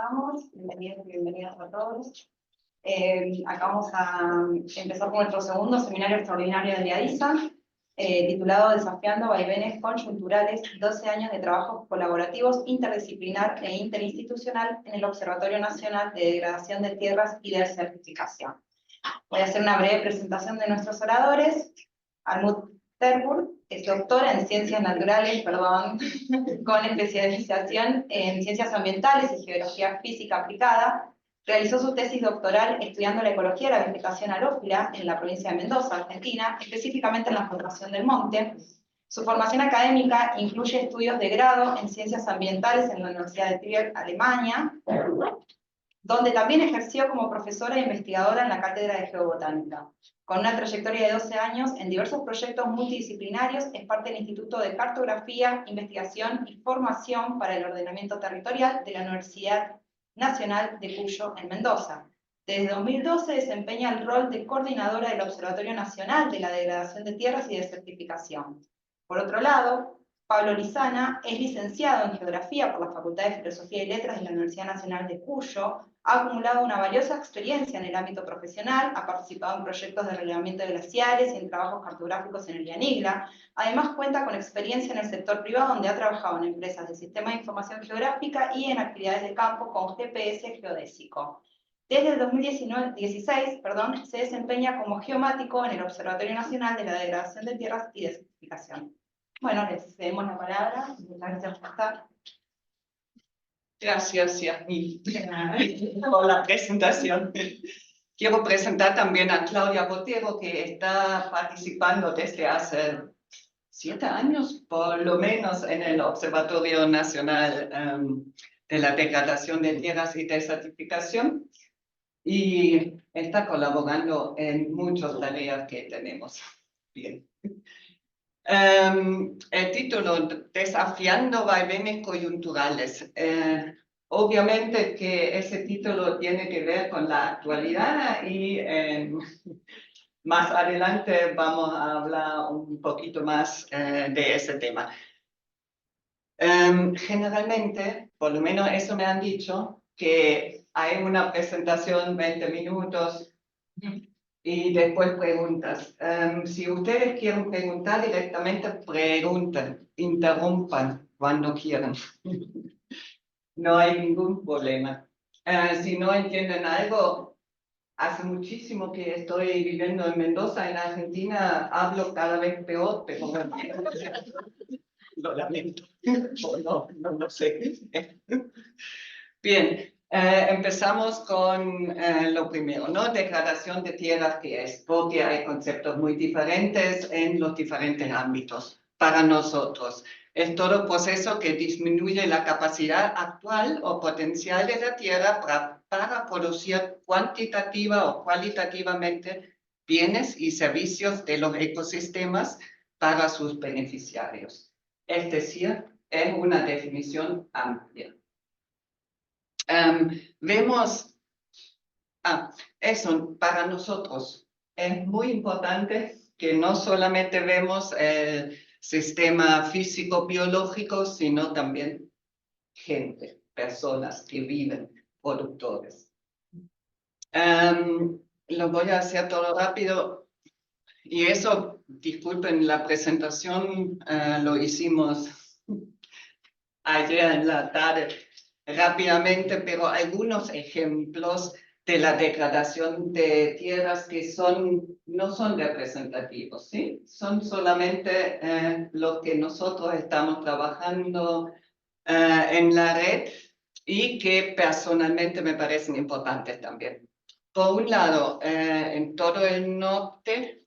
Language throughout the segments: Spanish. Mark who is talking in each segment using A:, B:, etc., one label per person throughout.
A: estamos. Bienvenidos y bienvenidas a todos. Acá vamos a empezar con nuestro segundo seminario extraordinario de IADISA, titulado Desafiando vaivenes coyunturales, 12 años de trabajos colaborativos interdisciplinar e interinstitucional en el Observatorio Nacional de Degradación de Tierras y Desertificación. Voy a hacer una breve presentación de nuestros oradores. Almut Terburg es doctora en Ciencias Naturales, con especialización en Ciencias Ambientales y Geografía Física Aplicada. Realizó su tesis doctoral estudiando la ecología de la vegetación halófila en la provincia de Mendoza, Argentina, específicamente en la formación del monte. Su formación académica incluye estudios de grado en Ciencias Ambientales en la Universidad de Trier, Alemania, donde también ejerció como profesora e investigadora en la Cátedra de Geobotánica. Con una trayectoria de 12 años en diversos proyectos multidisciplinarios, es parte del Instituto de Cartografía, Investigación y Formación para el Ordenamiento Territorial de la Universidad Nacional de Cuyo, en Mendoza. Desde 2012 desempeña el rol de coordinadora del Observatorio Nacional de la Degradación de Tierras y Desertificación. Por otro lado, Pablo Lizana es licenciado en Geografía por la Facultad de Filosofía y Letras de la Universidad Nacional de Cuyo, ha acumulado una valiosa experiencia en el ámbito profesional, ha participado en proyectos de relevamiento de glaciares y en trabajos cartográficos en el Ianigla. Además cuenta con experiencia en el sector privado, donde ha trabajado en empresas de Sistema de Información Geográfica y en actividades de campo con GPS geodésico. Desde el 2016 se desempeña como geomático en el Observatorio Nacional de la Degradación de Tierras y Desertificación. Bueno, les cedemos la palabra. Muchas gracias por estar.
B: Gracias, Yasmin, por la presentación. Quiero presentar también a Claudia Botero, que está participando desde hace 7 años, por lo menos, en el Observatorio Nacional de la Degradación de Tierras y Desertificación, y está colaborando en muchas tareas que tenemos. Bien. El título, Desafiando vaivenes coyunturales. Obviamente que ese título tiene que ver con la actualidad y más adelante vamos a hablar un poquito más de ese tema. Generalmente, por lo menos eso me han dicho, que hay una presentación 20 minutos, y después preguntas. Si ustedes quieren preguntar directamente, pregunten, interrumpan cuando quieran. No hay ningún problema. Si no entienden algo, hace muchísimo que estoy viviendo en Mendoza, en Argentina, hablo cada vez peor, pero lo lamento. No lo sé. Bien. Empezamos con lo primero, ¿no? Degradación de tierras, ¿qué es? Porque hay conceptos muy diferentes en los diferentes ámbitos. Para nosotros, es todo proceso que disminuye la capacidad actual o potencial de la tierra para producir cuantitativa o cualitativamente bienes y servicios de los ecosistemas para sus beneficiarios. Es decir, es una definición amplia. Vemos, eso para nosotros es muy importante que no solamente vemos el sistema físico-biológico, sino también gente, personas que viven, productores. Lo voy a hacer todo rápido, y eso, disculpen, la presentación lo hicimos ayer en la tarde, rápidamente, pero algunos ejemplos de la degradación de tierras que no son representativos, ¿sí? Son solamente lo que nosotros estamos trabajando en la red y que personalmente me parecen importantes también. Por un lado, en todo el norte,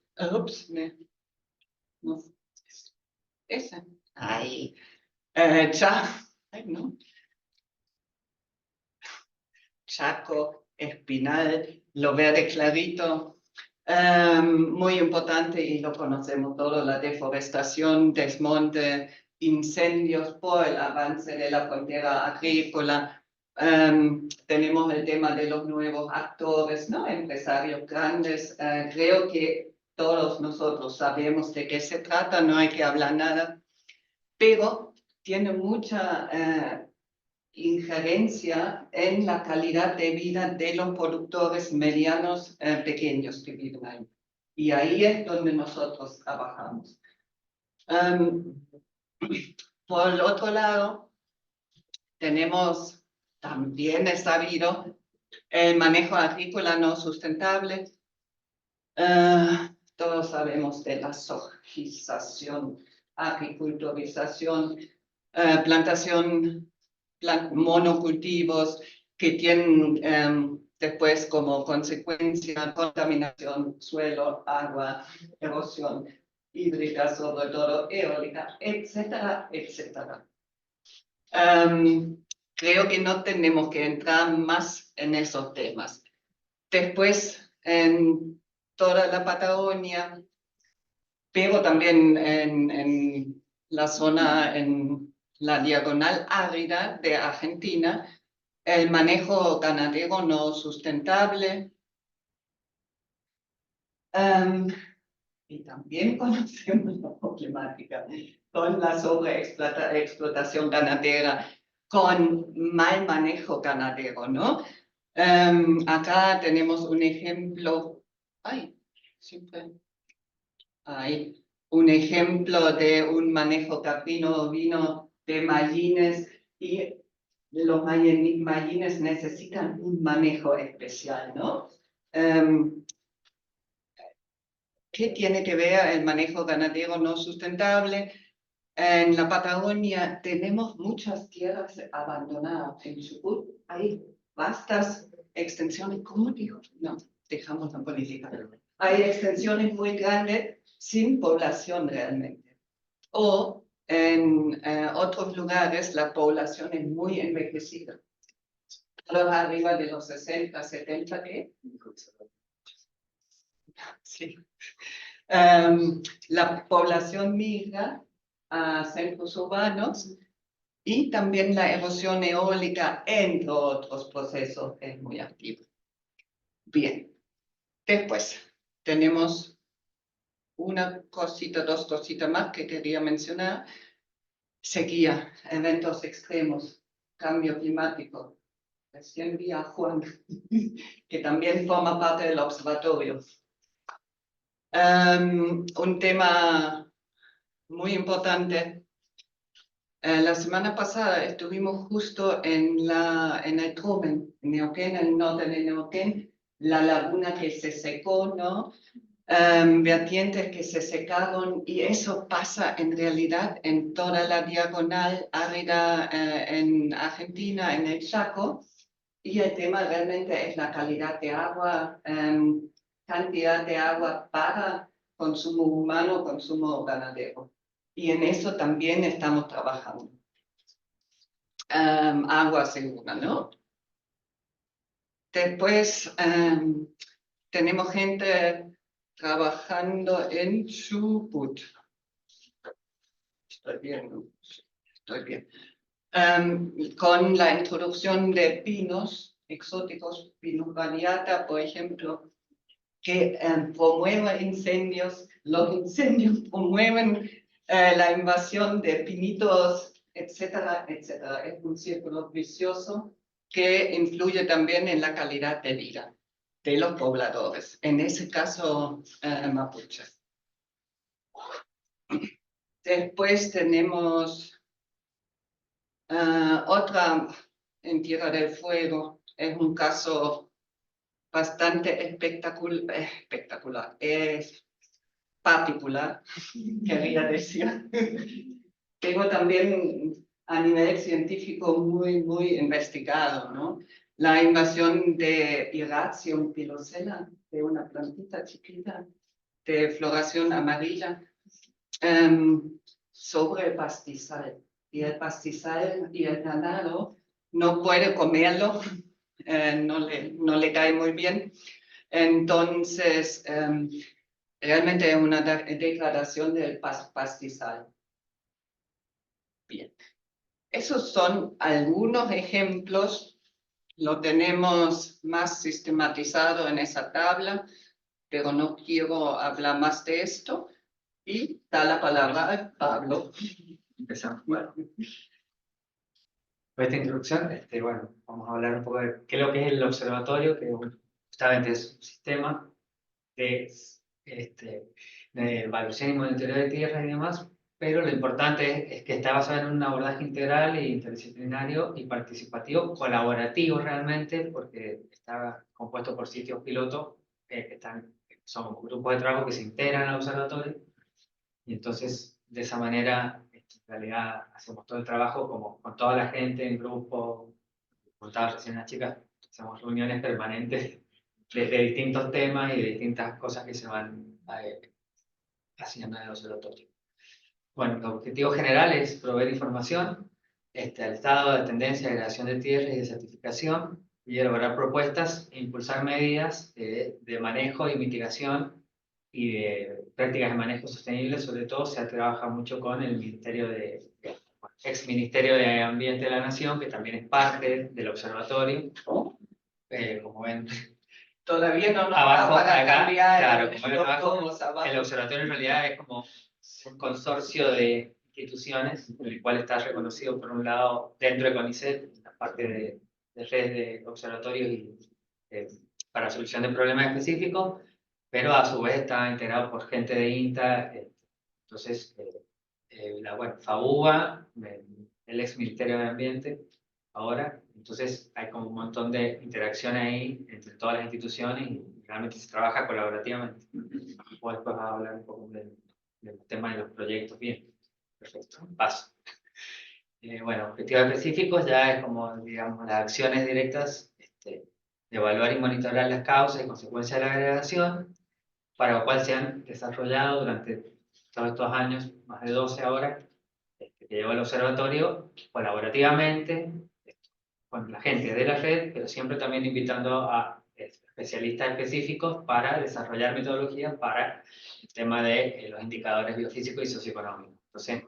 B: Chaco, Espinal, lo verde clarito, muy importante, y lo conocemos todo, la deforestación, desmonte, incendios por el avance de la frontera agrícola. Tenemos el tema de los nuevos actores, ¿no? Empresarios grandes. Creo que todos nosotros sabemos de qué se trata, no hay que hablar nada, pero tiene mucha injerencia en la calidad de vida de los productores medianos pequeños que viven ahí. Y ahí es donde nosotros trabajamos. Por el otro lado, tenemos, también es sabido, el manejo agrícola no sustentable. Todos sabemos de la sojización, agriculturización, plantación, monocultivos que tienen después como consecuencia contaminación, suelo, agua, erosión hídrica, sobre todo eólica, etcétera, etcétera. Creo que no tenemos que entrar más en esos temas. Después, en toda la Patagonia, pero también en la zona, en la diagonal árida de Argentina, el manejo ganadero no sustentable. Y también conocemos la problemática con la sobreexplotación ganadera, con mal manejo ganadero, ¿no? Acá tenemos un ejemplo, un ejemplo de un manejo caprino ovino de mallines, y los mallines necesitan un manejo especial, ¿no? ¿Qué tiene que ver el manejo ganadero no sustentable? En la Patagonia tenemos muchas tierras abandonadas. En Chubut hay vastas extensiones, ¿cómo digo? No, dejamos la política. Hay extensiones muy grandes sin población realmente. O en otros lugares la población es muy envejecida. Los arriba de los 60, 70, ¿qué? Sí. La población migra a centros urbanos y también la erosión eólica, entre otros procesos, es muy activa. Bien, después tenemos una cosita, dos cositas más que quería mencionar. Sequía, eventos extremos, cambio climático. Recién vi a Juan, que también forma parte del observatorio. Un tema muy importante. La semana pasada estuvimos justo en el Tromen, en Neuquén, en el norte de Neuquén, la laguna que se secó, ¿no? Vertientes que se secaron, y eso pasa en realidad en toda la diagonal árida en Argentina, en el Chaco, y el tema realmente es la calidad de agua, cantidad de agua para consumo humano, consumo ganadero. Y en eso también estamos trabajando. Agua segura, ¿no? Después tenemos gente trabajando en Chubut. Estoy bien, ¿no? Estoy bien. Con la introducción de pinos exóticos, Pinus radiata, por ejemplo, que promueve incendios. Los incendios promueven la invasión de pinitos, etcétera, etcétera. Es un círculo vicioso que influye también en la calidad de vida de los pobladores, en ese caso mapuches. Después tenemos otra en Tierra del Fuego. Es un caso bastante espectacular, es particular, quería decir, pero también a nivel científico muy, muy investigado, ¿no? La invasión de Iracium pilosella, de una plantita chiquita de floración amarilla, sobre el pastizal. Y el pastizal y el ganado no puede comerlo, no le cae muy bien. Entonces, realmente es una degradación del pastizal. Bien. Esos son algunos ejemplos. Lo tenemos más sistematizado en esa tabla, pero no quiero hablar más de esto. Y da la palabra a Pablo. Empezamos. Bueno.
C: Con esta introducción, bueno, vamos a hablar un poco de qué es lo que es el observatorio, que justamente es un sistema de, de evaluación y monitoreo de tierras y demás, pero lo importante es que está basado en un abordaje integral e interdisciplinario y participativo, colaborativo realmente, porque está compuesto por sitios pilotos que son grupos de trabajo que se integran al observatorio, y entonces de esa manera en realidad hacemos todo el trabajo como con toda la gente en grupo. Contaba recién las chicas, hacemos reuniones permanentes de distintos temas y de distintas cosas que se van haciendo en el observatorio. Bueno, el objetivo general es proveer información al estado de tendencia de agregación de tierras y de certificación, y elaborar propuestas e impulsar medidas de manejo y mitigación y de prácticas de manejo sostenible. Sobre todo se trabaja mucho con el ex Ministerio de Ambiente de la Nación, que también es parte del observatorio. Como ven,
B: Todavía no nos
C: abajo,
B: da para
C: acá,
B: cambiar
C: claro, como ven
B: los
C: abajo,
B: tomos abajo.
C: el observatorio en realidad es como un consorcio de instituciones, el cual está reconocido por un lado dentro de CONICET, la parte de redes de observatorios y para solución de problemas específicos, pero a su vez está integrado por gente de INTA. Entonces, bueno, FAUBA, el ex Ministerio de Ambiente, ahora. Entonces hay como un montón de interacción ahí entre todas las instituciones y realmente se trabaja colaborativamente. Después vas a hablar un poco del tema de los proyectos. Bien, perfecto, paso. Bueno, objetivos específicos ya es como, digamos, las acciones directas de evaluar y monitorear las causas y consecuencias de la agregación, para lo cual se han desarrollado durante todos estos años, más de 12 ahora, que lleva el observatorio colaborativamente con la gente de la red, pero siempre también invitando a especialistas específicos para desarrollar metodologías para el tema de los indicadores biofísicos y socioeconómicos. Entonces,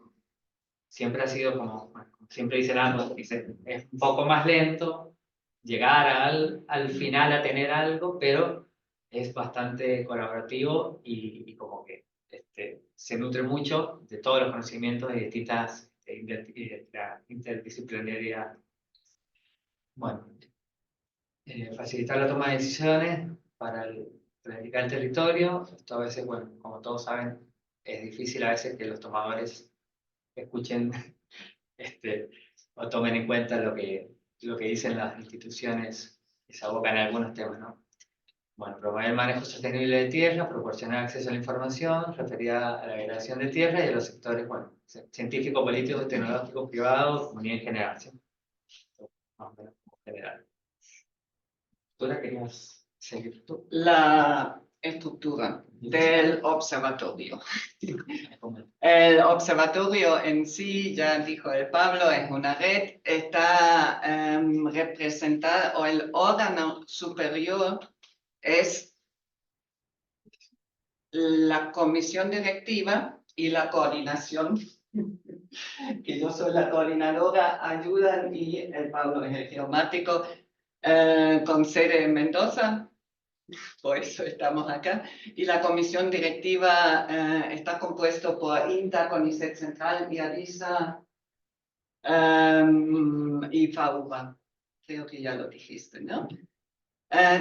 C: siempre ha sido como siempre dice Lando, dice, es un poco más lento llegar al final a tener algo, pero es bastante colaborativo y como que se nutre mucho de todos los conocimientos de distintas la interdisciplinaridad. Bueno, facilitar la toma de decisiones para planificar el territorio. Esto a veces, bueno, como todos saben, es difícil a veces que los tomadores escuchen o tomen en cuenta lo que dicen las instituciones que se abocan en algunos temas, ¿no? Bueno, promover el manejo sostenible de tierra, proporcionar acceso a la información referida a la agregación de tierra y a los sectores, bueno, científicos, políticos, tecnológicos, privados, comunidad en general, ¿sí? Más o menos como general. ¿Tú la querías seguir tú?
B: La estructura del observatorio. El observatorio en sí, ya dijo el Pablo, es una red, está representada, o el órgano superior es la comisión directiva y la coordinación, que yo soy la coordinadora, ayudan, y el Pablo es el geomático, con sede en Mendoza. Por eso estamos acá. Y la comisión directiva está compuesto por INTA, CONICET Central, IADISA y FAUBA. Creo que ya lo dijiste, ¿no?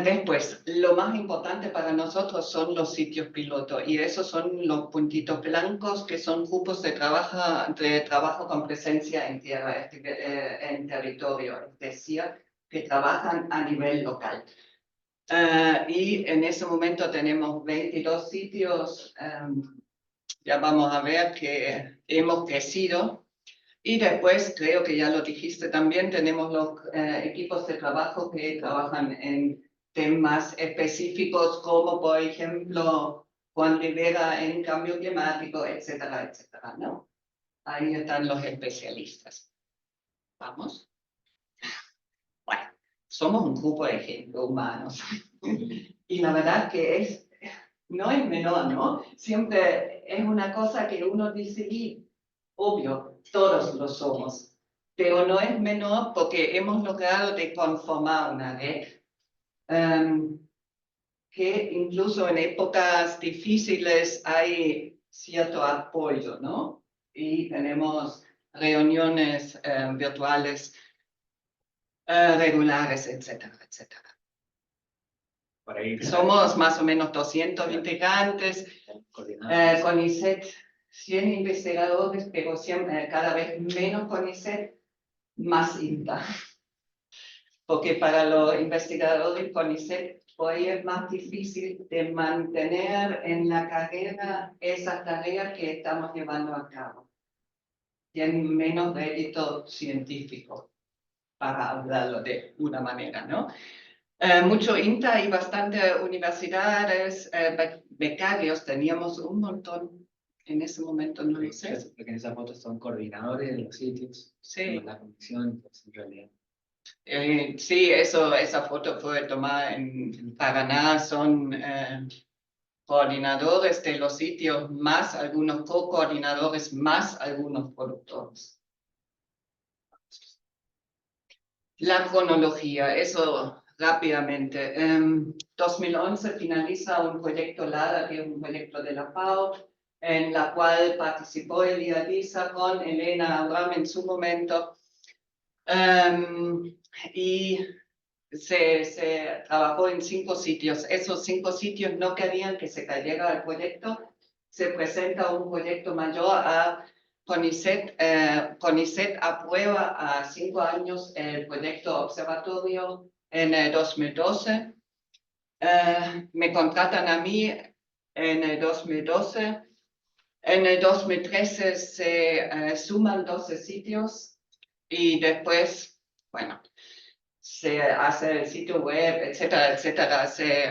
B: Después, lo más importante para nosotros son los sitios piloto, y esos son los puntitos blancos, que son grupos de trabajo con presencia en tierra, en territorio, es decir, que trabajan a nivel local. Y en ese momento tenemos 22 sitios, ya vamos a ver que hemos crecido. Y después, creo que ya lo dijiste también, tenemos los equipos de trabajo que trabajan en temas específicos, como por ejemplo Juan Rivera en cambio climático, etcétera, etcétera, ¿no? Ahí están los especialistas. ¿Vamos? Bueno, somos un grupo de gente, humanos. Y la verdad que no es menor, ¿no? Siempre es una cosa que uno dice, y obvio, todos lo somos, pero no es menor porque hemos logrado de conformar una red que incluso en épocas difíciles hay cierto apoyo, ¿no? Y tenemos reuniones virtuales regulares, etcétera, etcétera.
C: Por ahí,
B: Somos más o menos 200 integrantes,
C: coordinados.
B: CONICET 100 investigadores, pero siempre, cada vez menos CONICET, más INTA. Porque para los investigadores CONICET hoy es más difícil de mantener en la carrera esas tareas que estamos llevando a cabo. Tienen menos rédito científico, para hablarlo de una manera, ¿no? Mucho INTA y bastante universidades, becarios, teníamos un montón. En ese momento no lo sé.
C: Porque en esas fotos son coordinadores de los sitios.
B: Sí.
C: La comisión, pues, en realidad.
B: Sí, esa foto fue tomada en Paraná, son coordinadores de los sitios, más algunos co-coordinadores, más algunos productores. La cronología, eso rápidamente. 2011 finaliza un proyecto LADA, que es un proyecto de la FAO, en la cual participó Eliadisa con Elena Abraham en su momento. Y se trabajó en 5 sitios. Esos 5 sitios no querían que se cayera el proyecto. Se presenta un proyecto mayor a CONICET. CONICET aprueba a 5 años el proyecto observatorio en el 2012. Me contratan a mí en el 2012. En el 2013 se suman 12 sitios y después, bueno, se hace el sitio web, etcétera, etcétera. Se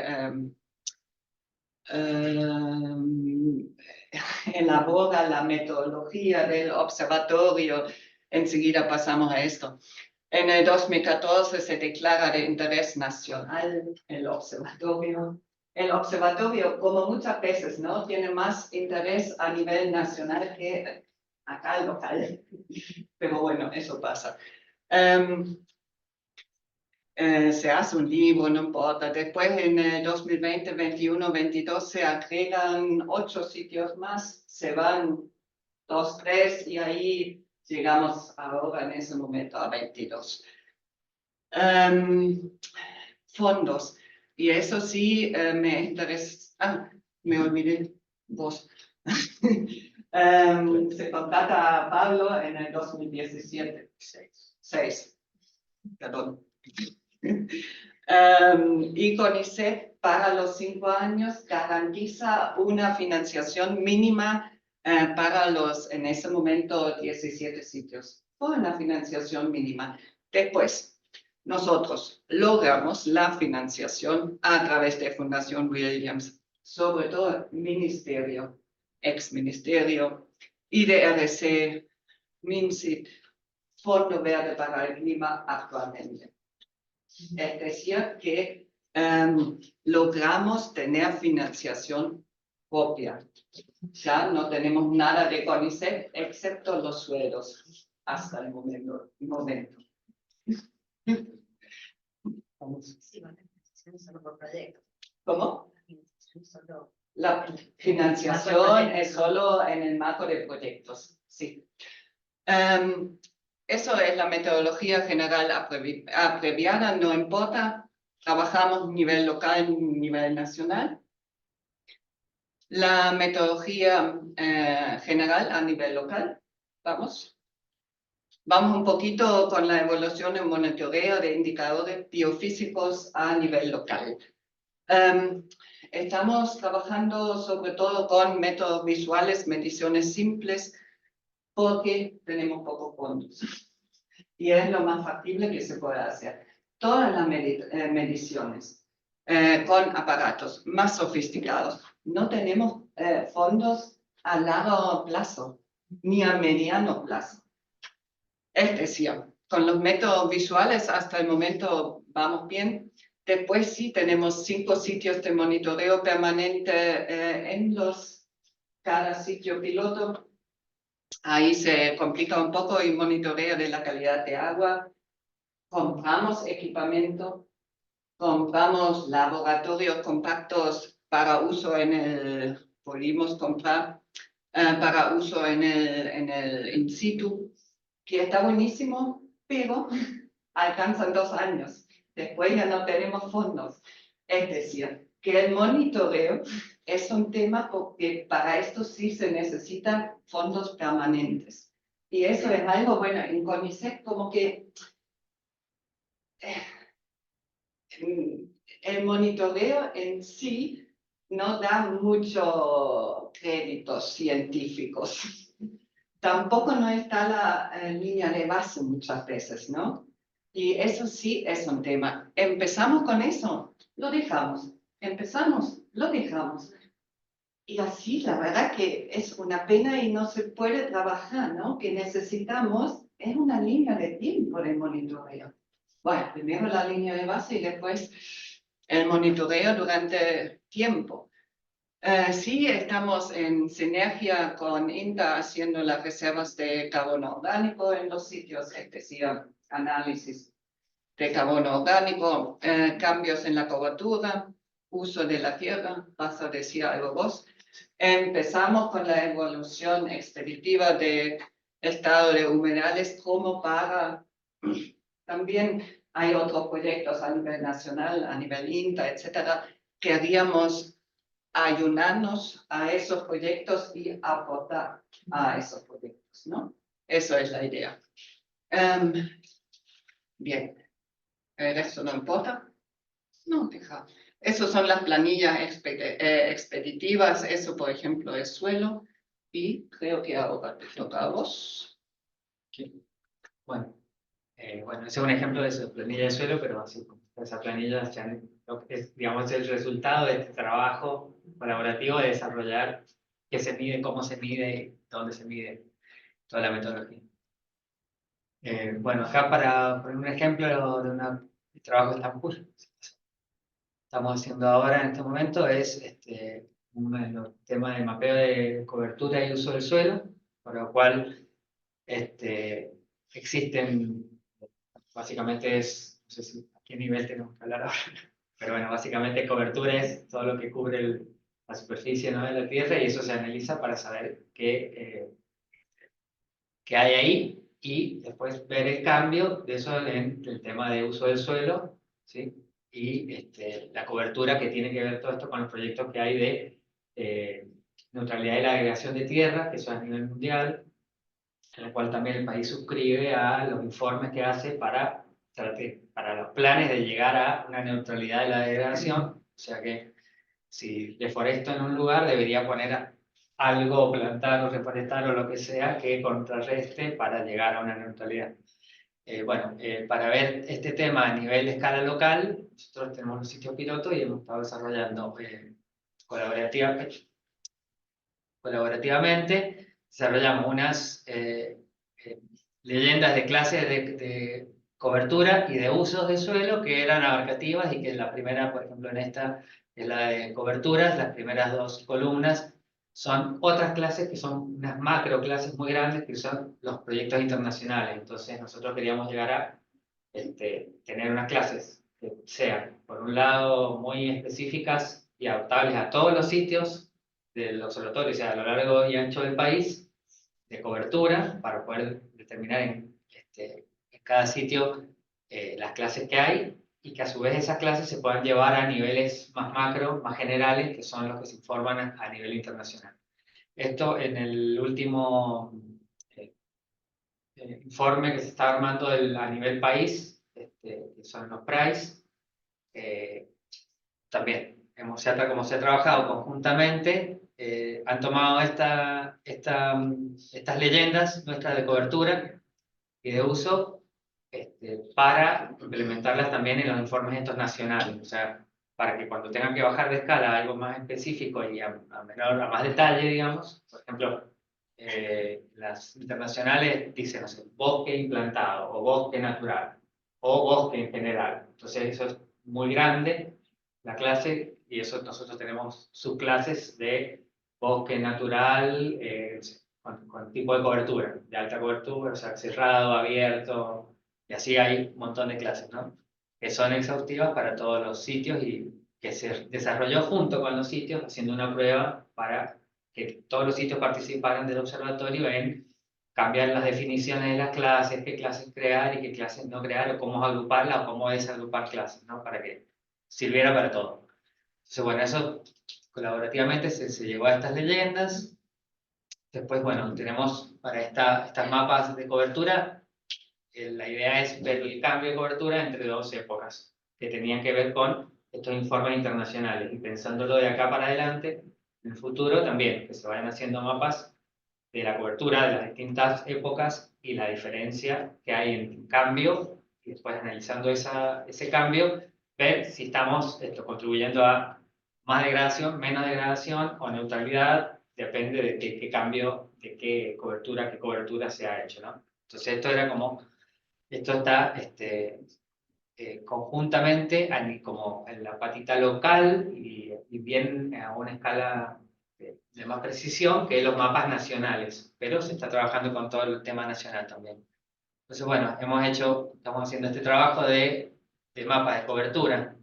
B: elabora la metodología del observatorio. Enseguida pasamos a esto. En el 2014 se declara de interés nacional el observatorio. El observatorio, como muchas veces, ¿no?, tiene más interés a nivel nacional que acá local. Pero bueno, eso pasa. Se hace un libro, no importa. Después en el 2020, 21, 22 se agregan 8 sitios más, se van 2, 3 y ahí llegamos ahora en ese momento a 22. Fondos. Y eso sí me interesa. Me olvidé vos. Se contrata a Pablo en el 2017. 6. Perdón. Y CONICET para los 5 años garantiza una financiación mínima para los, en ese momento, 17 sitios. Una financiación mínima. Después, nosotros logramos la financiación a través de Fundación Williams, sobre todo ministerio, ex-ministerio, IDRC, MINCIT, Fondo Verde para el Clima actualmente. Es decir, que logramos tener financiación propia. Ya no tenemos nada de CONICET excepto los sueldos hasta el momento.
D: Sí, bueno, solo por proyecto.
B: ¿Cómo?
D: Solo...
B: La financiación es solo en el marco de proyectos, sí. Eso es la metodología general abreviada, no importa, trabajamos a nivel local, nivel nacional. La metodología general a nivel local, vamos un poquito con la evolución en monitoreo de indicadores biofísicos a nivel local. Estamos trabajando sobre todo con métodos visuales, mediciones simples, porque tenemos pocos fondos. Y es lo más factible que se puede hacer. Todas las mediciones con aparatos más sofisticados. No tenemos fondos a largo plazo, ni a mediano plazo. Es decir, con los métodos visuales hasta el momento vamos bien. Después sí tenemos 5 sitios de monitoreo permanente en cada sitio piloto. Ahí se complica un poco el monitoreo de la calidad de agua. Compramos equipamiento, compramos laboratorios compactos para uso pudimos comprar para uso en el in situ, que está buenísimo, pero alcanzan 2 años. Después ya no tenemos fondos. Es decir, que el monitoreo es un tema porque para esto sí se necesitan fondos permanentes. Y eso es algo, bueno, en CONICET como que el monitoreo en sí no da mucho créditos científicos. Tampoco no está la línea de base muchas veces, ¿no? Y eso sí es un tema. Empezamos con eso, lo dejamos. Empezamos, lo dejamos. Y así, la verdad que es una pena y no se puede trabajar, ¿no? Que necesitamos, es una línea de tiempo de monitoreo. Bueno, primero la línea de base y después el monitoreo durante tiempo. Sí, estamos en sinergia con INTA haciendo las reservas de carbono orgánico en los sitios, es decir, análisis de carbono orgánico, cambios en la cobertura, uso de la tierra, vas a decir algo vos. Empezamos con la evolución expeditiva del estado de humedales como para... También hay otros proyectos a nivel nacional, a nivel INTA, etcétera. Queríamos ayunarnos a esos proyectos y aportar a esos proyectos, ¿no? Eso es la idea. Bien, ¿el resto no importa? No, deja. Esas son las planillas expeditivas. Eso, por ejemplo, es suelo. Y creo que ahora te toca a vos.
C: Bueno, ese es un ejemplo de su planilla de suelo, pero así, esa planilla ya lo que es, digamos, el resultado de este trabajo colaborativo de desarrollar qué se mide, cómo se mide, dónde se mide, toda la metodología. Bueno, acá para poner un ejemplo de un trabajo que estamos haciendo ahora en este momento es un tema de mapeo de cobertura y uso del suelo, por lo cual existen, básicamente es, no sé si a qué nivel tenemos que hablar ahora, pero bueno, básicamente cobertura es todo lo que cubre la superficie, ¿no?, de la tierra, y eso se analiza para saber qué hay ahí, y después ver el cambio de eso en el tema de uso del suelo, ¿sí? Y la cobertura que tiene que ver todo esto con los proyectos que hay de neutralidad de la agregación de tierra, que eso es a nivel mundial, en el cual también el país suscribe a los informes que hace para los planes de llegar a una neutralidad de la degradación. O sea que si deforesto en un lugar, debería poner algo, plantar o reforestar o lo que sea que contrarreste para llegar a una neutralidad. Para ver este tema a nivel de escala local, nosotros tenemos los sitios pilotos y hemos estado desarrollando colaborativamente, desarrollamos unas leyendas de clases de cobertura y de usos de suelo que eran abarcativas, y que la primera, por ejemplo, en esta es la de coberturas. Las primeras 2 columnas son otras clases que son unas macro clases muy grandes, que son los proyectos internacionales. Entonces nosotros queríamos llegar a tener unas clases que sean, por un lado, muy específicas y adaptables a todos los sitios del observatorio, o sea, a lo largo y ancho del país, de cobertura, para poder determinar en cada sitio las clases que hay, y que a su vez esas clases se puedan llevar a niveles más macro, más generales, que son los que se informan a nivel internacional. Esto en el último informe que se está armando a nivel país, que son los PRICE, también como se ha trabajado conjuntamente, han tomado estas leyendas nuestras de cobertura y de uso para implementarlas también en los informes estos nacionales, o sea, para que cuando tengan que bajar de escala a algo más específico y a más detalle, digamos, por ejemplo, las internacionales dicen, no sé, bosque implantado o bosque natural o bosque en general. Entonces eso es muy grande, la clase, y eso nosotros tenemos subclases de bosque natural con tipo de cobertura, de alta cobertura, o sea, cerrado, abierto, y así hay un montón de clases, ¿no?, que son exhaustivas para todos los sitios, y que se desarrolló junto con los sitios, haciendo una prueba para que todos los sitios participaran del observatorio en cambiar las definiciones de las clases, qué clases crear y qué clases no crear, o cómo agruparlas o cómo desagrupar clases, ¿no? Para que sirviera para todo. Entonces, bueno, eso colaborativamente se llegó a estas leyendas. Después, bueno, tenemos para estas mapas de cobertura, la idea es ver el cambio de cobertura entre dos épocas que tenían que ver con estos informes internacionales y pensándolo de acá para adelante, en el futuro también, que se vayan haciendo mapas de la cobertura de las distintas épocas y la diferencia que hay en cambio, y después analizando ese cambio, ver si estamos contribuyendo a más degradación, menos degradación o neutralidad, depende de qué cambio, de qué cobertura se ha hecho, ¿no? Entonces esto está conjuntamente como en la patita local y bien a una escala de más precisión que los mapas nacionales, pero se está trabajando con todo el tema nacional también. Entonces, bueno, estamos haciendo este trabajo de mapas de cobertura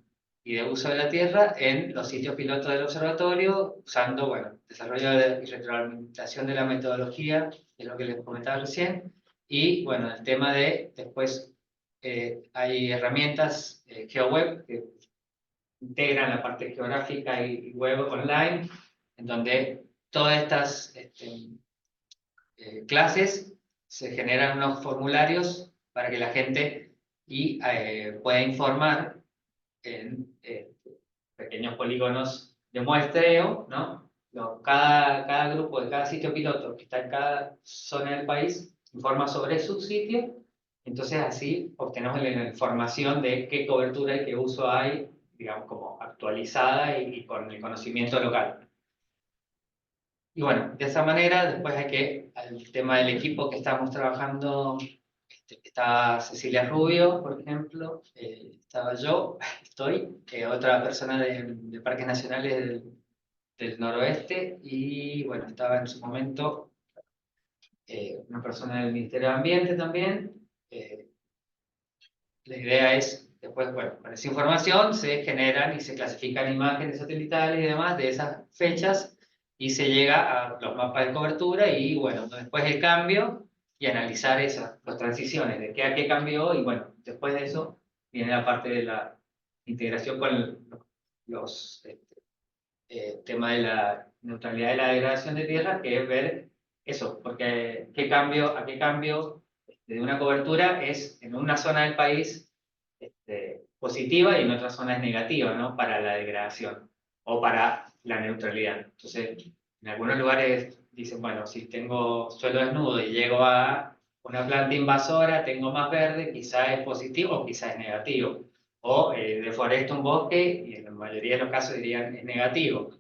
C: y de uso de la tierra en los sitios pilotos del observatorio, usando, bueno, desarrollo y retroalimentación de la metodología, que es lo que les comentaba recién, y, bueno, el tema de, después, hay herramientas GeoWeb que integran la parte geográfica y web online, en donde todas estas clases se generan unos formularios para que la gente pueda informar en pequeños polígonos de muestreo, ¿no? Cada grupo de cada sitio piloto que está en cada zona del país informa sobre su sitio, entonces así obtenemos la información de qué cobertura y qué uso hay, digamos, como actualizada y con el conocimiento local. Y bueno, de esa manera después al tema del equipo que estamos trabajando, está Cecilia Rubio, por ejemplo, estaba yo, otra persona de Parques Nacionales del Noroeste, y bueno, estaba en su momento una persona del Ministerio de Ambiente también. La idea es, después, bueno, con esa información se generan y se clasifican imágenes satelitales y demás de esas fechas, y se llega a los mapas de cobertura y, bueno, después el cambio y analizar las transiciones, de qué a qué cambió, y bueno, después de eso viene la parte de la integración con los temas de la neutralidad de la degradación de tierra, que es ver eso, porque a qué cambio de una cobertura es en una zona del país positiva y en otra zona es negativa, ¿no? Para la degradación o para la neutralidad. Entonces, en algunos lugares dicen, bueno, si tengo suelo desnudo y llego a una planta invasora, tengo más verde, quizá es positivo o quizá es negativo. O deforesto un bosque, y en la mayoría de los casos dirían es negativo.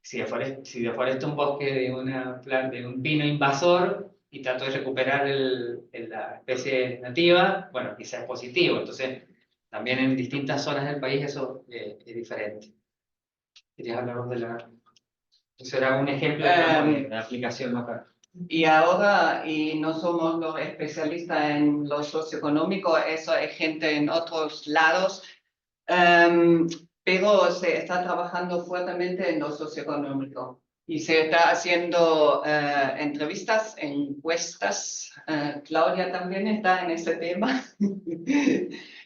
C: Si deforesto un bosque de un pino invasor y trato de recuperar la especie nativa, bueno, quizás es positivo. Entonces, también en distintas zonas del país eso es diferente. ¿Querías hablar de la...? Eso era un ejemplo de la aplicación local.
B: Y ahora, y no somos los especialistas en lo socioeconómico, eso hay gente en otros lados, pero se está trabajando fuertemente en lo socioeconómico y se está haciendo entrevistas, encuestas. Claudia también está en ese tema.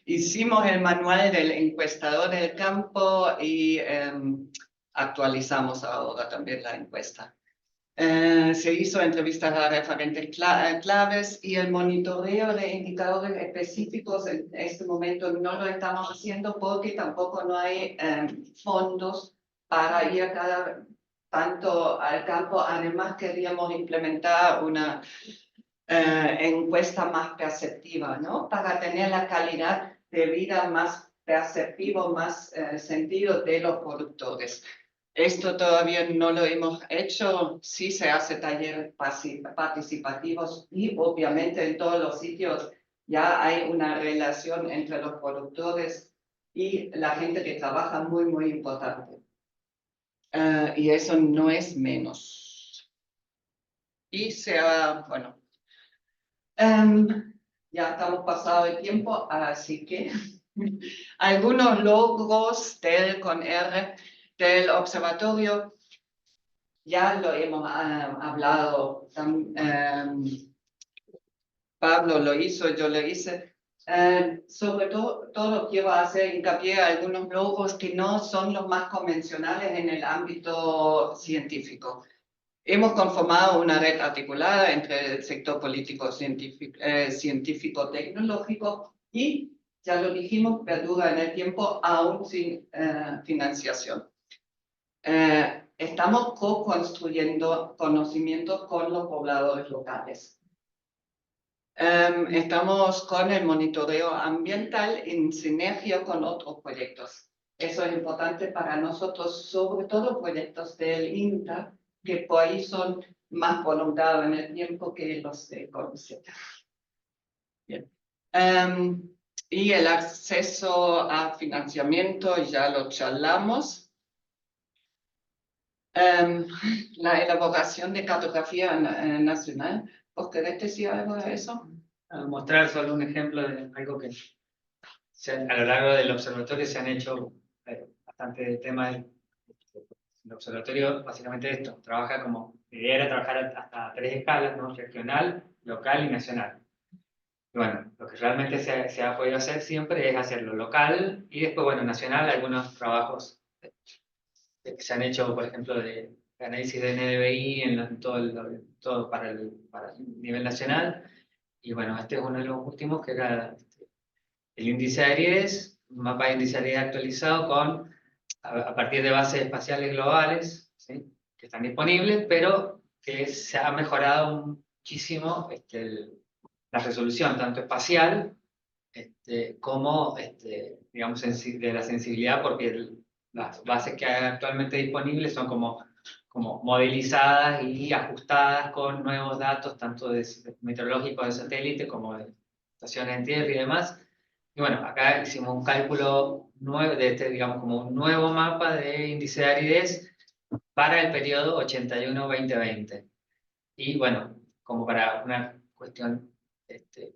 B: Hicimos el manual del encuestador del campo y actualizamos ahora también la encuesta. Se hizo entrevistas a referentes claves y el monitoreo de indicadores específicos en este momento no lo estamos haciendo porque tampoco no hay fondos para ir tanto al campo. Además, queríamos implementar una encuesta más perceptiva, ¿no? Para tener la calidad de vida más perceptivo, más sentido de los productores. Esto todavía no lo hemos hecho, sí se hace talleres participativos y obviamente en todos los sitios ya hay una relación entre los productores y la gente que trabaja muy, muy importante. Y eso no es menos. Y bueno, ya estamos pasado el tiempo, así que algunos logros con R del observatorio. ya lo hemos hablado, Pablo lo hizo, yo lo hice. Sobre todo quiero hacer hincapié a algunos logos que no son los más convencionales en el ámbito científico. Hemos conformado una red articulada entre el sector político, científico-tecnológico y, ya lo dijimos, perdura en el tiempo aún sin financiación. Estamos co-construyendo conocimiento con los pobladores locales. Estamos con el monitoreo ambiental en sinergia con otros proyectos. Eso es importante para nosotros, sobre todo proyectos del INTA, que por ahí son más prolongados en el tiempo que los de CONICET. Bien. Y el acceso a financiamiento, ya lo charlamos. La elaboración de cartografía nacional. ¿Vos querés decir algo de eso?
C: Mostrar solo un ejemplo de algo que a lo largo del observatorio se han hecho bastante temas. El observatorio básicamente esto, trabaja como, la idea era trabajar hasta 3 escalas, ¿no? Regional, local y nacional. Y bueno, lo que realmente se ha podido hacer siempre es hacerlo local y después, bueno, nacional, algunos trabajos que se han hecho, por ejemplo, de análisis de NDVI en todo para el nivel nacional. Y bueno, este es uno de los últimos, que era el índice de aridez, un mapa de índice de aridez actualizado a partir de bases espaciales globales, ¿sí? Que están disponibles, pero que se ha mejorado muchísimo la resolución, tanto espacial como, digamos, de la sensibilidad, porque las bases que hay actualmente disponibles son como modelizadas y ajustadas con nuevos datos, tanto meteorológicos de satélite como de estaciones en tierra y demás. Y bueno, acá hicimos un cálculo nuevo digamos, como un nuevo mapa de índice de aridez para el periodo 81-2020. Y bueno, como para una cuestión,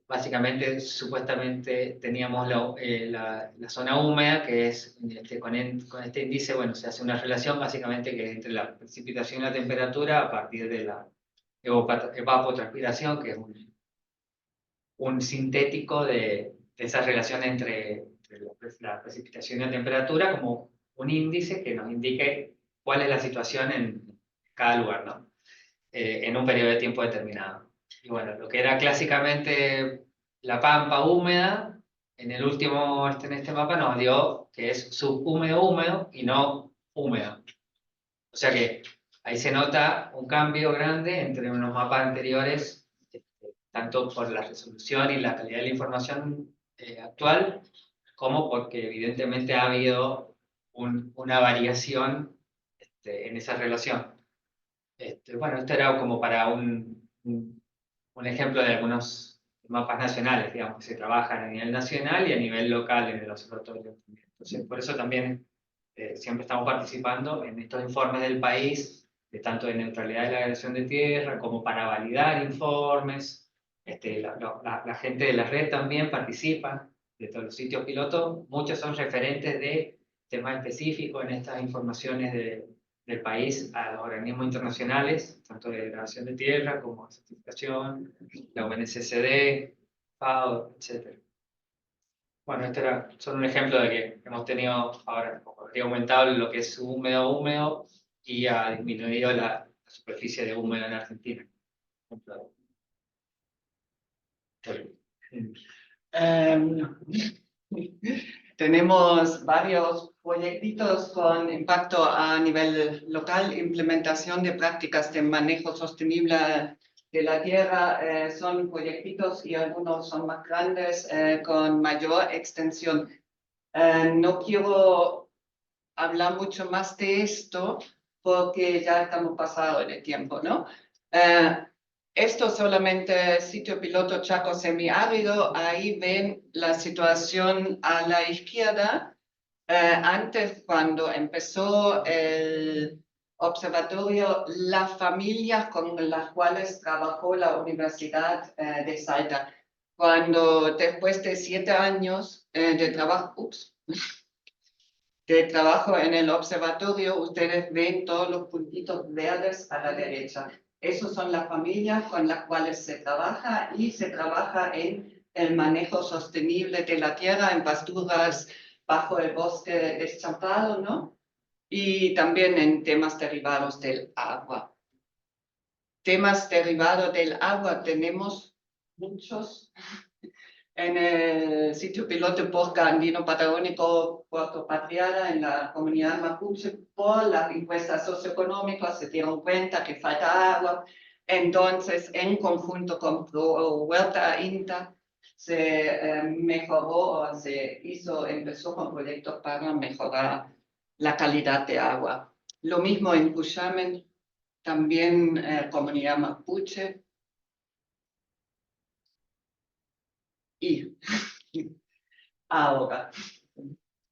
C: básicamente, supuestamente teníamos la zona húmeda, que es, con este índice, bueno, se hace una relación básicamente que es entre la precipitación y la temperatura a partir de la evapotranspiración, que es un sintético de esa relación entre la precipitación y la temperatura, como un índice que nos indique cuál es la situación en cada lugar, ¿no? En un periodo de tiempo determinado. Y bueno, lo que era clásicamente la pampa húmeda, en este mapa nos dio que es subhúmedo húmedo y no húmedo. O sea que ahí se nota un cambio grande entre unos mapas anteriores, tanto por la resolución y la calidad de la información actual, como porque evidentemente ha habido una variación en esa relación. Bueno, esto era como para un ejemplo de algunos mapas nacionales, digamos, que se trabajan a nivel nacional y a nivel local en el observatorio. Entonces, por eso también siempre estamos participando en estos informes del país, tanto de neutralidad de la agresión de tierra, como para validar informes. La gente de la red también participa de todos los sitios pilotos. Muchos son referentes de temas específicos en estas informaciones del país a los organismos internacionales, tanto de degradación de tierra como de certificación, la UNSCD, FAO, etc. Bueno, este era solo un ejemplo de que hemos tenido ahora, habría aumentado lo que es húmedo y ha disminuido la superficie de húmedo en Argentina.
B: Tenemos varios proyectitos con impacto a nivel local, implementación de prácticas de manejo sostenible de la tierra. Son proyectitos y algunos son más grandes, con mayor extensión. No quiero hablar mucho más de esto porque ya estamos pasados en el tiempo, ¿no? Esto solamente sitio piloto Chaco semiárido. Ahí ven la situación a la izquierda. Antes, cuando empezó el observatorio, las familias con las cuales trabajó la Universidad de Salta. Cuando después de 7 años de trabajo, que trabajo en el observatorio, ustedes ven todos los puntitos verdes a la derecha. Esos son las familias con las cuales se trabaja y se trabaja en el manejo sostenible de la tierra, en pasturas bajo el bosque deschampado, ¿no? Y también en temas derivados del agua. Temas derivados del agua tenemos muchos. En el sitio piloto Bosque Andino Patagónico Puerto Patriada, en la comunidad mapuche, por las encuestas socioeconómicas se dieron cuenta que falta agua. Entonces, en conjunto con Huerta INTA, se mejoró, o empezó con proyectos para mejorar la calidad de agua. Lo mismo en Cuyamen, también comunidad mapuche. Y ahora,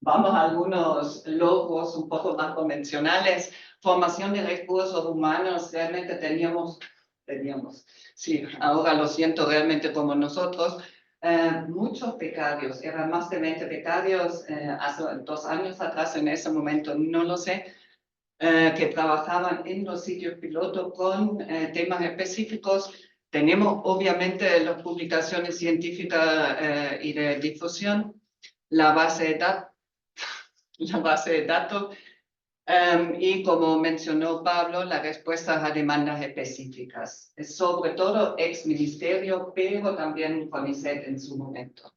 B: vamos a algunos logros un poco más convencionales. Formación de recursos humanos, realmente teníamos, sí, ahora lo siento realmente como nosotros, muchos becarios, eran más de 20 becarios hace 2 años atrás, en ese momento no lo sé, que trabajaban en los sitios piloto con temas específicos. Tenemos obviamente las publicaciones científicas y de difusión, la base de datos y como mencionó Pablo, las respuestas a demandas específicas, sobre todo ex ministerio, pero también CONICET en su momento.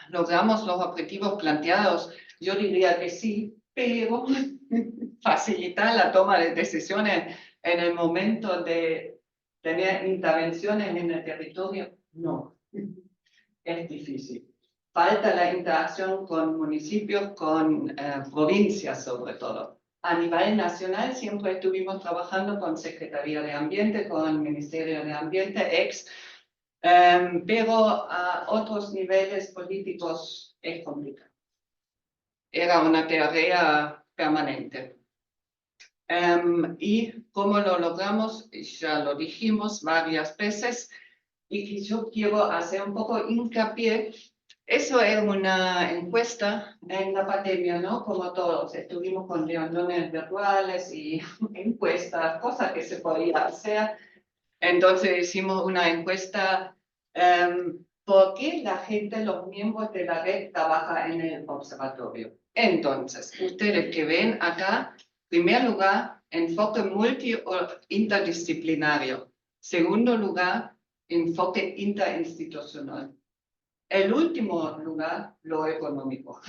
B: ¿Logramos los objetivos planteados? Yo diría que sí, pero facilitar la toma de decisiones en el momento de tener intervenciones en el territorio, no. Es difícil. Falta la interacción con municipios, con provincias sobre todo. A nivel nacional siempre estuvimos trabajando con Secretaría de Ambiente, con Ministerio de Ambiente, pero a otros niveles políticos es complicado. Era una tarea permanente. ¿Y cómo lo logramos? Ya lo dijimos varias veces. Y yo quiero hacer un poco hincapié. Eso es una encuesta en la pandemia, ¿no? Como todos, estuvimos con reuniones virtuales y encuestas, cosas que se podía hacer. Entonces hicimos una encuesta, ¿por qué la gente, los miembros de la red, trabajan en el observatorio? Entonces, ustedes que ven acá, en primer lugar, enfoque multi o interdisciplinario. Segundo lugar, enfoque interinstitucional. El último lugar, lo económico.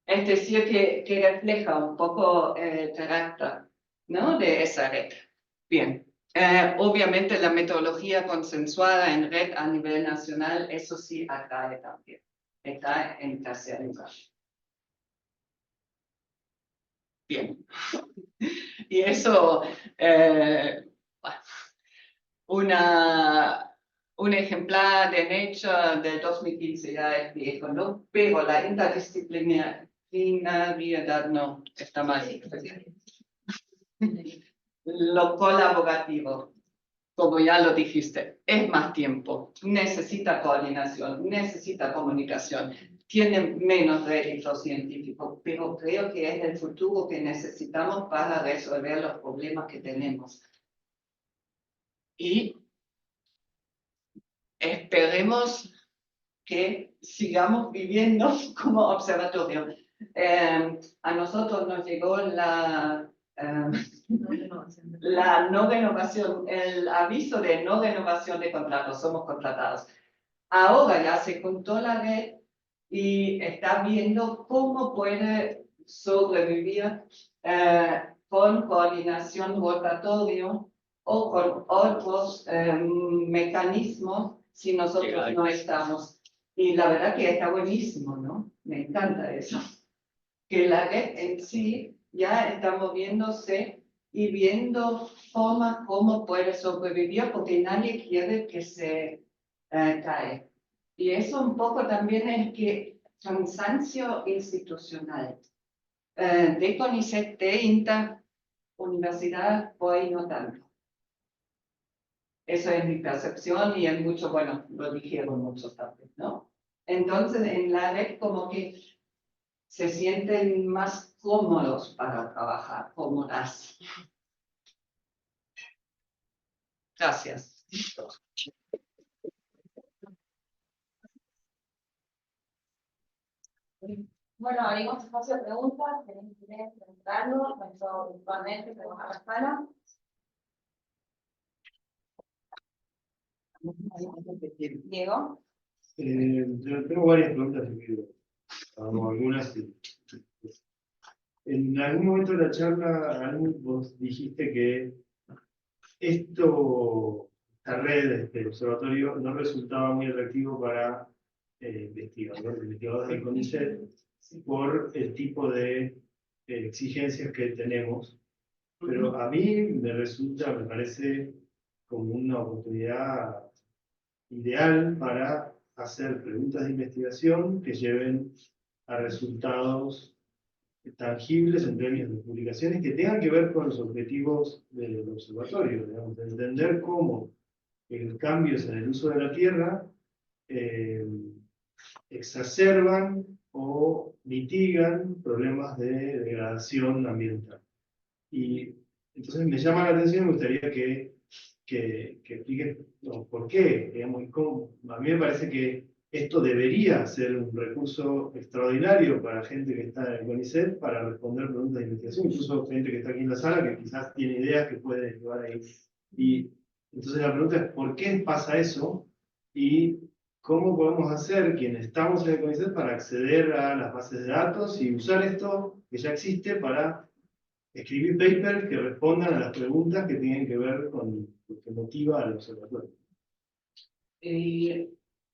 B: Es decir, que refleja un poco el carácter, ¿no?, de esa red. Bien. Obviamente la metodología consensuada en red a nivel nacional, eso sí atrae también. Está en tercer lugar. Bien. Y eso, un ejemplar de Nature del 2015 ya es viejo, ¿no? Pero la interdisciplinariedad no, está mal. Lo colaborativo, como ya lo dijiste, es más tiempo, necesita coordinación, necesita comunicación, tiene menos rédito científico, pero creo que es el futuro que necesitamos para resolver los problemas que tenemos. Y esperemos que sigamos viviendo como observatorio. A nosotros nos llegó la no renovación, el aviso de no renovación de contratos, somos contratados. Ahora ya se juntó la red y está viendo cómo puede sobrevivir con coordinación rotatorio o con otros mecanismos si nosotros no estamos. Y la verdad que está buenísimo, ¿no? Me encanta eso. Que la red en sí ya está moviéndose y viendo cómo puede sobrevivir, porque nadie quiere que se cae. Y eso un poco también es que cansancio institucional. De CONICET, de INTA, universidad, hoy no tanto. Eso es mi percepción y en mucho, bueno, lo dijeron muchos también, ¿no? Entonces, en la red como que se sienten más cómodos para trabajar, cómodas. Gracias.
A: Bueno, abrimos espacio de preguntas, tenéis que preguntarlo, yo virtualmente tenemos a la sala. Diego.
E: Yo tengo varias preguntas, algunas. En algún momento de la charla, vos dijiste que esta red, este observatorio, no resultaba muy atractivo para investigadores del CONICET por el tipo de exigencias que tenemos. Pero a mí me parece como una oportunidad ideal para hacer preguntas de investigación que lleven a resultados tangibles en términos de publicaciones que tengan que ver con los objetivos del observatorio, digamos, de entender cómo los cambios en el uso de la tierra exacerban o mitigan problemas de degradación ambiental. Y entonces me llama la atención, me gustaría que expliquen por qué, digamos, y cómo. A mí me parece que esto debería ser un recurso extraordinario para gente que está en el CONICET para responder preguntas de investigación, incluso gente que está aquí en la sala que quizás tiene ideas que puede llevar ahí. Y entonces la pregunta es, ¿por qué pasa eso? Y ¿cómo podemos hacer quienes estamos en el CONICET para acceder a las bases de datos y usar esto que ya existe para escribir papers que respondan a las preguntas que tienen que ver con lo que motiva al observatorio?
B: Y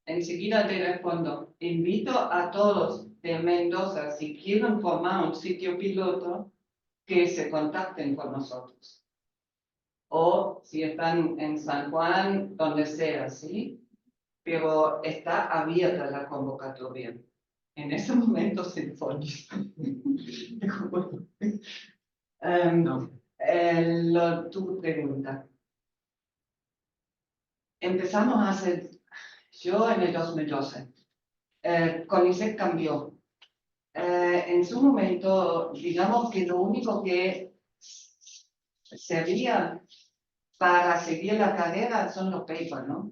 B: enseguida te respondo. Invito a todos de Mendoza, si quieren formar un sitio piloto, que se contacten con nosotros. O si están en San Juan, donde sea, ¿sí? Pero está abierta la convocatoria. En ese momento sin fondos. Tu pregunta. Empezamos a hacer, yo en el 2012, CONICET cambió. En su momento, digamos que lo único que servía para seguir la carrera son los papers, ¿no?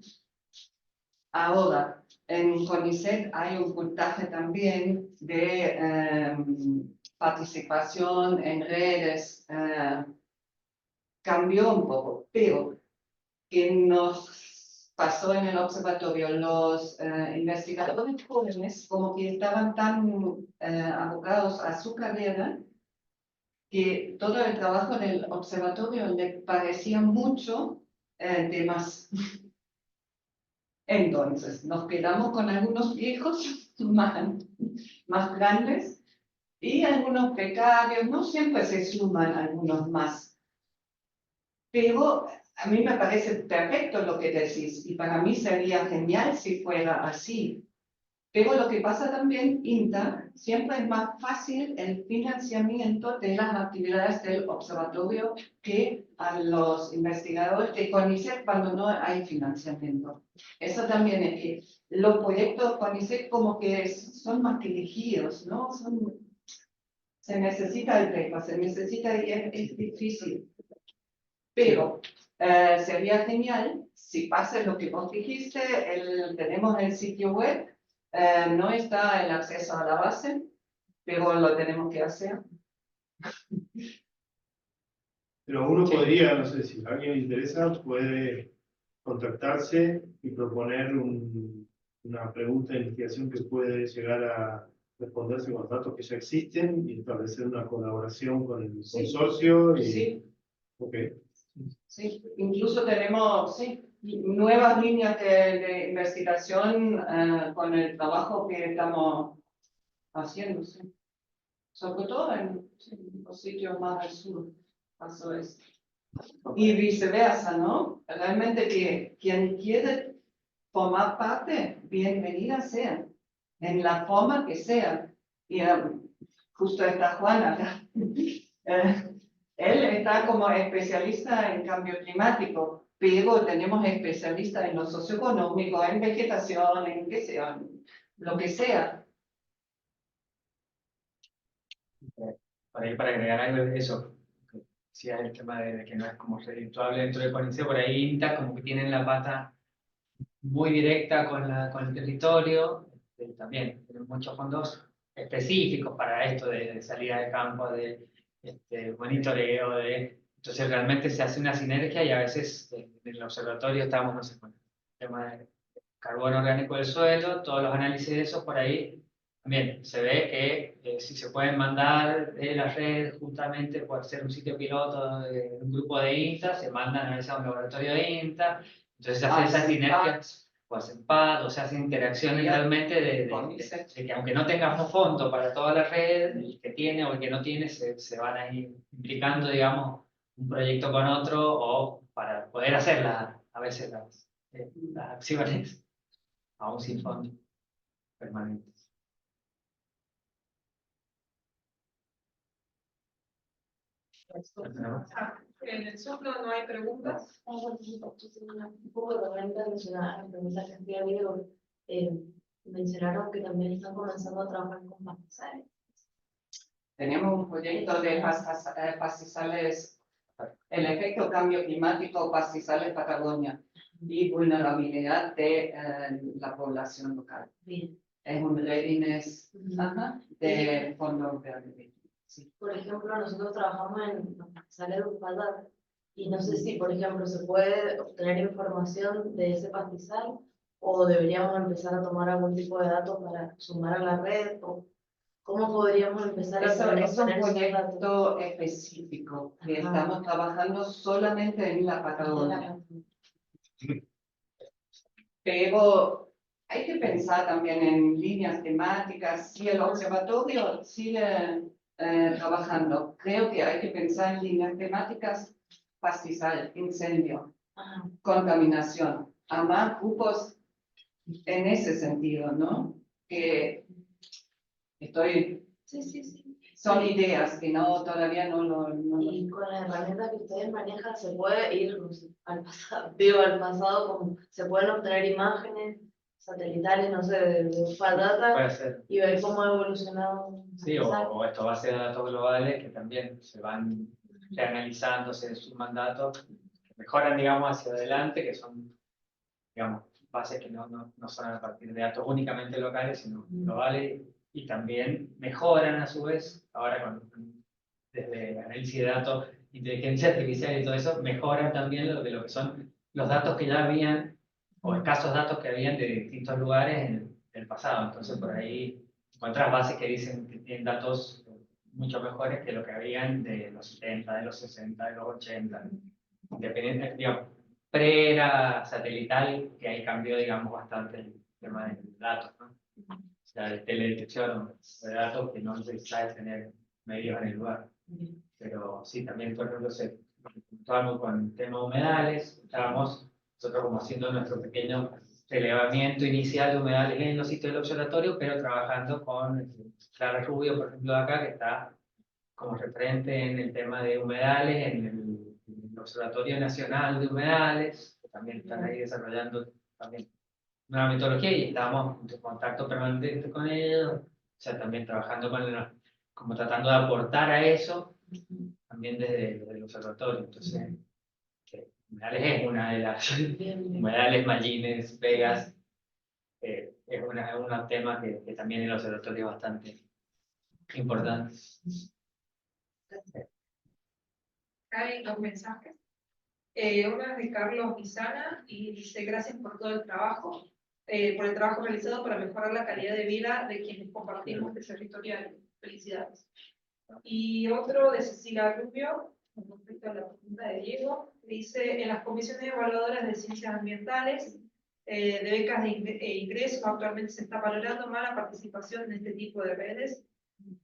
B: Ahora, en CONICET hay un puntaje también de participación en redes. Cambió un poco, pero que nos pasó en el observatorio, los investigadores jóvenes como que estaban tan abocados a su carrera que todo el trabajo del observatorio le parecía mucho de más. Entonces, nos quedamos con algunos viejos más grandes y algunos becarios, no siempre se suman algunos más. Pero a mí me parece perfecto lo que decís y para mí sería genial si fuera así. Pero lo que pasa también, INTA, siempre es más fácil el financiamiento de las actividades del observatorio que a los investigadores de CONICET cuando no hay financiamiento. Eso también es que los proyectos CONICET como que son más dirigidos, ¿no? Se necesita el paper, se necesita y es difícil. Pero sería genial si pasa lo que vos dijiste, tenemos el sitio web, no está el acceso a la base, pero lo tenemos que hacer.
E: Pero uno podría, no sé, si a alguien le interesa, puede contactarse y proponer una pregunta de investigación que puede llegar a responderse con los datos que ya existen y establecer una colaboración con el consorcio. Y,
B: sí.
E: Okay.
B: Sí, incluso tenemos nuevas líneas de investigación con el trabajo que estamos haciendo, sí. Sobre todo en los sitios más al sur, al oeste. Y viceversa, ¿no? Realmente que quien quiere formar parte, bienvenida sea, en la forma que sea. Y justo está Juan acá. Él está como especialista en cambio climático, pero tenemos especialistas en lo socioeconómico, en vegetación, en qué sea, lo que sea.
C: Para ir para agregar algo de eso, que decía el tema de que no es como redituable dentro del CONICET, por ahí INTA como que tienen la pata muy directa con el territorio, también tienen muchos fondos específicos para esto de salida de campo, de monitoreo, entonces realmente se hace una sinergia y a veces en el observatorio estamos, no sé, con el tema de carbono orgánico del suelo, todos los análisis de eso por ahí, también se ve que si se pueden mandar de la red justamente por ser un sitio piloto de un grupo de INTA, se mandan a veces a un laboratorio de INTA, entonces se hace esa sinergia, o hacen PAD, o se hacen interacciones realmente de que aunque no tengamos fondo para toda la red, el que tiene o el que no tiene, se van a ir implicando, digamos, un proyecto con otro, o para poder hacer a veces las acciones, aún sin fondo permanente.
F: En el Zoom no hay preguntas.
D: Un poco referente a mencionar la pregunta que hacía Diego, mencionaron que también están comenzando a trabajar con pastizales.
B: Tenemos un proyecto de pastizales, el efecto cambio climático, pastizales Patagonia y vulnerabilidad de la población local.
D: Bien.
B: Es un readiness de fondos verdes. Sí.
D: Por ejemplo, nosotros trabajamos en los pastizales de Uspallata y no sé si, por ejemplo, se puede obtener información de ese pastizal o deberíamos empezar a tomar algún tipo de datos para sumar a la red o cómo podríamos empezar a
B: Eso es un
D: obtener esos datos.
B: proyecto específico que estamos trabajando solamente en la Patagonia. Pero hay que pensar también en líneas temáticas. Si el observatorio sigue trabajando, creo que hay que pensar en líneas temáticas: pastizal, incendio, contaminación, a más grupos en ese sentido, ¿no? Que son ideas que todavía no lo.
D: Y con las herramientas que ustedes manejan se puede ir, no sé, al pasado, como se pueden obtener imágenes satelitales, no sé, de Uspallata
C: Puede ser.
D: y ver cómo ha evolucionado.
C: Sí, o esto bases de datos globales que también se van reanalizando, se suman datos que mejoran, digamos, hacia adelante, que son, digamos, bases que no son a partir de datos únicamente locales, sino globales, y también mejoran a su vez, ahora desde análisis de datos, inteligencia artificial y todo eso, mejoran también lo que son los datos que ya habían, o escasos datos que habían de distintos lugares en el pasado. Entonces por ahí encuentras bases que dicen que tienen datos mucho mejores que lo que habían de los 70, de los 60, de los 80, independiente, digamos, pre-era satelital, que ahí cambió, digamos, bastante el tema de datos, ¿no? O sea, de teledetección de datos que no necesitas tener medios en el lugar. Pero sí, también, por ejemplo, estábamos con el tema de humedales, estábamos nosotros como haciendo nuestro pequeño relevamiento inicial de humedales en los sitios del observatorio, pero trabajando con Clara Rubio, por ejemplo, de acá, que está como referente en el tema de humedales, en el Observatorio Nacional de Humedales, que también están ahí desarrollando también una metodología y estamos en contacto permanente con ellos, o sea, también trabajando como tratando de aportar a eso, también desde el observatorio. Entonces, humedales es una de las, humedales, Mallines, Vegas, es un tema que también en el observatorio es bastante importante.
F: Hay dos mensajes. Uno es de Carlos Guisana y dice: gracias por todo el trabajo, por el trabajo realizado para mejorar la calidad de vida de quienes compartimos este territorio. Felicidades. Y otro de Cecilia Rubio, con respecto a la pregunta de Diego, dice: en las comisiones evaluadoras de ciencias ambientales, de becas de ingreso, actualmente se está valorando más la participación en este tipo de redes,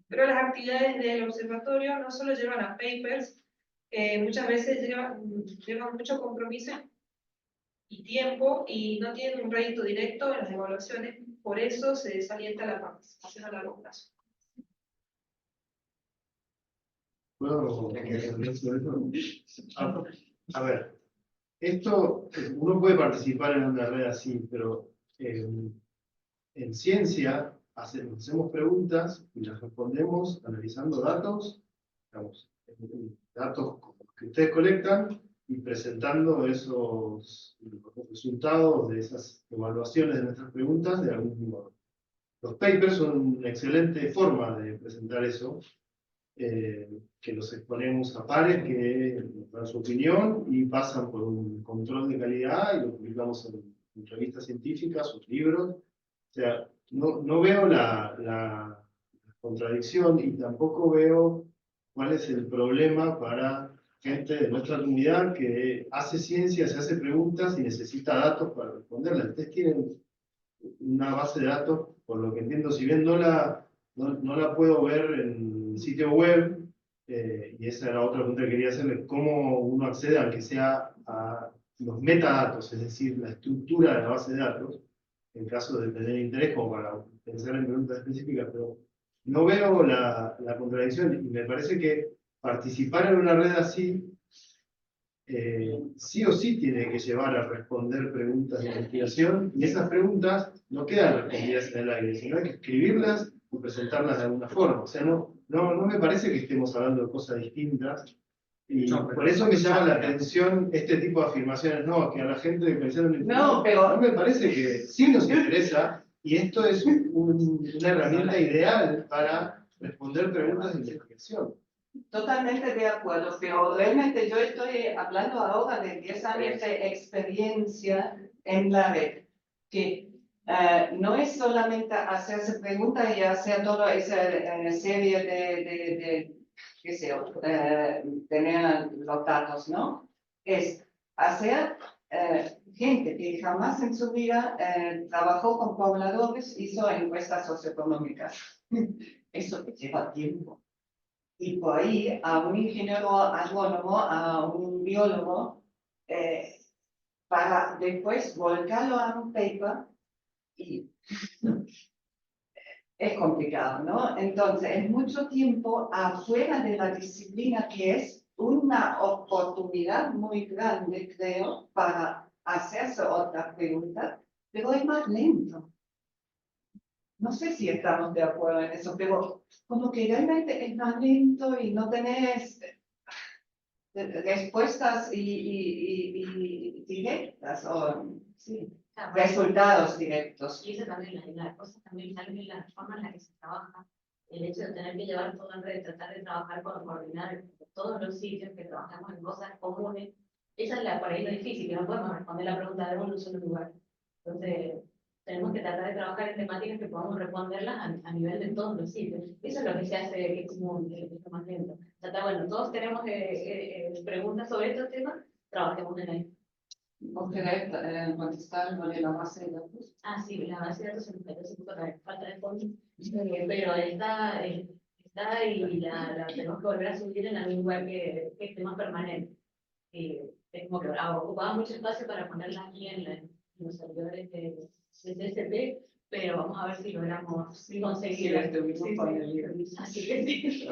F: pero las actividades del observatorio no solo llevan a papers, muchas veces llevan mucho compromiso y tiempo y no tienen un rédito directo en las evaluaciones, por eso se desalienta la participación a largo plazo.
E: ¿Puedo responder sobre esto? A ver, esto, uno puede participar en una red así, pero en ciencia hacemos preguntas y las respondemos analizando datos, digamos, datos que ustedes colectan y presentando esos los resultados de esas evaluaciones de nuestras preguntas de algún modo. Los papers son una excelente forma de presentar eso, que los exponemos a pares que nos dan su opinión y pasan por un control de calidad y lo publicamos en revistas científicas o libros. O sea, no veo la contradicción y tampoco veo cuál es el problema para gente de nuestra comunidad que hace ciencia, se hace preguntas y necesita datos para responderlas. Ustedes tienen una base de datos, por lo que entiendo, si bien no la puedo ver en el sitio web, y esa era otra pregunta que quería hacerle, cómo uno accede, aunque sea a los metadatos, es decir, la estructura de la base de datos, en caso de tener interés como para pensar en preguntas específicas, pero no veo la contradicción y me parece que participar en una red así sí o sí tiene que llevar a responder preguntas de investigación y esas preguntas no quedan respondidas en el aire, sino hay que escribirlas y presentarlas de alguna forma. O sea, no me parece que estemos hablando de cosas distintas y
B: No,
E: por eso me llama la atención este tipo de afirmaciones, no, que a la gente que pensaba en el
B: No, pero-
E: no me parece que sí nos interesa y esto es una herramienta ideal para responder preguntas de investigación.
B: Totalmente de acuerdo, pero realmente yo estoy hablando ahora de 10 años de experiencia en la red, que no es solamente hacerse preguntas y hacer toda esa serie de qué sé yo, tener los datos, ¿no? Es hacer gente que jamás en su vida trabajó con pobladores, hizo encuestas socioeconómicas. Eso lleva tiempo. Y por ahí a un ingeniero agrónomo, a un biólogo, para después volcarlo a un paper y es complicado, ¿no? Entonces, es mucho tiempo afuera de la disciplina que es una oportunidad muy grande, creo, para hacerse otras preguntas, pero es más lento. No sé si estamos de acuerdo en eso, pero como que realmente es más lento y no tenés respuestas y directas, o sí,
D: Claro,
B: resultados directos.
D: y eso también, la cosa también, tal vez la forma en la que se trabaja, el hecho de tener que llevar todo en red, tratar de trabajar con coordinar todos los sitios que trabajamos en cosas comunes, esa es la por ahí lo difícil, que no podemos responder la pregunta de uno en un solo lugar. Entonces, tenemos que tratar de trabajar en temáticas que podamos responderlas a nivel de todos los sitios. Eso es lo que se hace que es común, que es más lento. Trata, bueno, todos tenemos preguntas sobre estos temas, trabajemos en ello.
B: ¿Vos querés contestar lo de la base de datos?
D: Ah, sí, la base de datos se nos cayó hace poco, falta de fondo, pero está y la tenemos que volver a subir en algún lugar que esté más permanente. Es como que ocupaba mucho espacio para ponerla aquí en los servidores de CSP, pero vamos a ver si logramos
B: Sí,
D: conseguir.
B: estuvimos con el
D: Así que sí.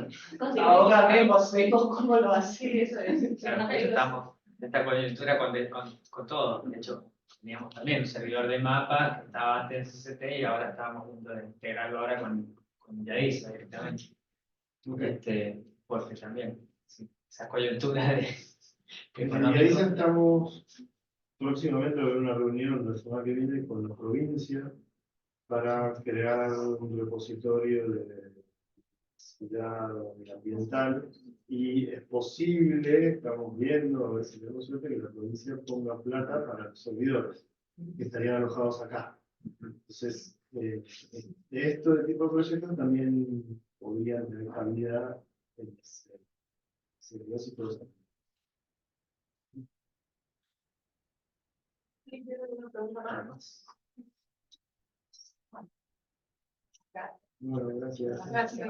B: Ahora vemos cómo lo hace.
D: Sí, eso es.
C: Claro, de hecho, estamos en esta coyuntura con todo. De hecho, teníamos también un servidor de mapas que estaba antes en CCT y ahora estábamos a punto de integrarlo ahora con Yadisa directamente. Porque también, sí, esa coyuntura de
E: En
C: económico.
E: Yadisa estamos próximamente a ver una reunión la semana que viene con la provincia para crear un repositorio de seguridad ambiental y es posible, estamos viendo, a ver si tenemos suerte, que la provincia ponga plata para los servidores que estarían alojados acá. Entonces, este tipo de proyectos también podrían tener cabida en servidores y todo eso. Bueno, gracias.
F: Gracias.